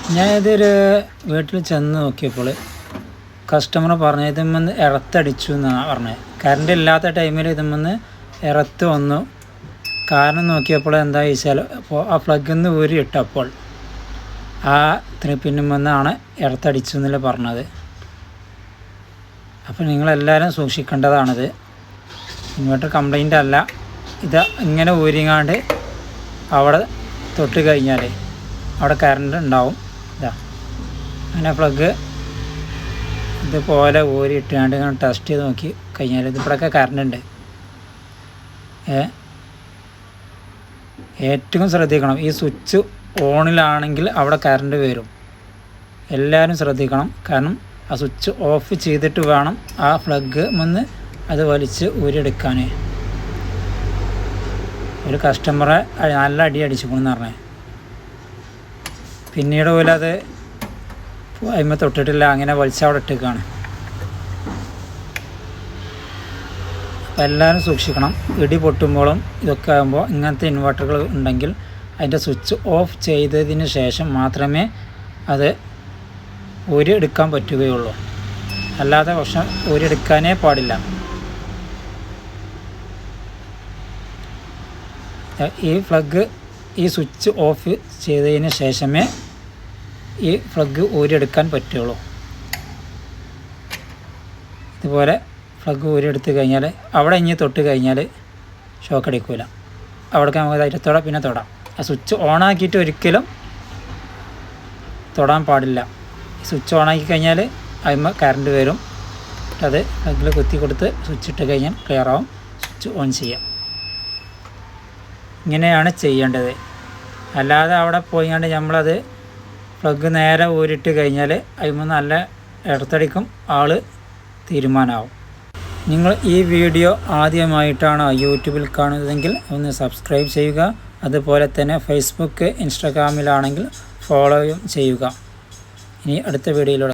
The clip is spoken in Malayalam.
ഞാനിതൊരു വീട്ടിൽ ചെന്ന് നോക്കിയപ്പോൾ കസ്റ്റമർ പറഞ്ഞ ഇതുമെന്ന് ഇറത്തടിച്ചു എന്നാണ് പറഞ്ഞത്. കറണ്ട് ഇല്ലാത്ത ടൈമിൽ ഇതുമെന്ന് ഇറത്ത് വന്നു. കാരണം നോക്കിയപ്പോൾ എന്താ വെച്ചാൽ അപ്പോൾ ആ പ്ലഗിൽ നിന്ന് ഊരി ഇട്ടപ്പോൾ ആ പിന്നുമെന്നാണ് ഇറത്തടിച്ചു എന്നല്ല പറഞ്ഞത്. അപ്പോൾ നിങ്ങളെല്ലാവരും സൂക്ഷിക്കേണ്ടതാണിത്. ഇൻവെർട്ടർ കംപ്ലൈൻ്റ് അല്ല. ഇത് ഇങ്ങനെ ഊരിങ്ങാണ്ട് അവിടെ തൊട്ട് കഴിഞ്ഞാൽ അവിടെ കറണ്ട് ഉണ്ടാവും. ഇതാ അങ്ങനെ പ്ലഗ് ഇതുപോലെ ഊരി ഇട്ടുകൊണ്ട് ഇങ്ങനെ ടെസ്റ്റ് ചെയ്ത് നോക്കി കഴിഞ്ഞാൽ ഇതിപ്പോഴൊക്കെ കറണ്ട് ഉണ്ട്. ഏറ്റവും ശ്രദ്ധിക്കണം, ഈ സ്വിച്ച് ഓണിലാണെങ്കിൽ അവിടെ കറണ്ട് വരും. എല്ലാവരും ശ്രദ്ധിക്കണം. കാരണം ആ സ്വിച്ച് ഓഫ് ചെയ്തിട്ട് വേണം ആ പ്ലഗ് മുന്ന് അത് വലിച്ച് ഊരിയെടുക്കാൻ. ഒരു കസ്റ്റമറെ നല്ല അടി അടിച്ചുകൊണ്ടെന്ന് പറഞ്ഞേ. പിന്നീട് പോലും അത് അതിന്മേൽ തൊട്ടിട്ടില്ല, അങ്ങനെ വലിച്ചവിടെ ഇട്ടേക്കാണ്. അപ്പോൾ എല്ലാവരും സൂക്ഷിക്കണം. ഇടി പൊട്ടുമ്പോഴും ഇതൊക്കെ ആകുമ്പോൾ ഇങ്ങനത്തെ ഇൻവെർട്ടറുകൾ ഉണ്ടെങ്കിൽ അതിൻ്റെ സ്വിച്ച് ഓഫ് ചെയ്തതിന് ശേഷം മാത്രമേ അത് ഊരിയെടുക്കാൻ പറ്റുകയുള്ളൂ. അല്ലാതെ പക്ഷം ഊരിയെടുക്കാനേ പാടില്ല. ഈ പ്ലഗ് ഈ സ്വിച്ച് ഓഫ് ചെയ്തതിന് ശേഷമേ ഈ പ്ലഗ് ഊരിയെടുക്കാൻ പറ്റുള്ളൂ. ഇതുപോലെ പ്ലഗ് ഊരിയെടുത്ത് കഴിഞ്ഞാൽ അവിടെ ഇനി തൊട്ട് കഴിഞ്ഞാൽ ഷോക്ക് അടിക്കില്ല. അവിടേക്ക് നമുക്ക് ധൈര്യത്തോടെ പിന്നെ തൊടാം. ആ സ്വിച്ച് ഓണാക്കിയിട്ട് ഒരിക്കലും തൊടാൻ പാടില്ല. സ്വിച്ച് ഓണാക്കി കഴിഞ്ഞാൽ അതിന്മേൽ കറണ്ട് വരും. അത് പ്ലഗിൽ കുത്തി കൊടുത്ത് സ്വിച്ച് ഇട്ട് കഴിഞ്ഞാൽ ക്ലിയറാവും. സ്വിച്ച് ഓൺ ചെയ്യാം. ഇങ്ങനെയാണ് ചെയ്യേണ്ടത്. അല്ലാതെ അവിടെ പോയിക്കൊണ്ട് നമ്മളത് പ്ലഗ് നേരെ ഊരിട്ട് കഴിഞ്ഞാൽ അതിന്മേൽ നല്ല ഇടത്തടിക്കും, ആൾ തീരുമാനമാവും. നിങ്ങൾ ഈ വീഡിയോ ആദ്യമായിട്ടാണ് യൂട്യൂബിൽ കാണുന്നതെങ്കിൽ ഒന്ന് സബ്സ്ക്രൈബ് ചെയ്യുക. അതുപോലെ തന്നെ ഫേസ്ബുക്ക്, ഇൻസ്റ്റാഗ്രാമിലാണെങ്കിൽ ഫോളോയും ചെയ്യുക. ഇനി അടുത്ത വീഡിയോയിലൂടെ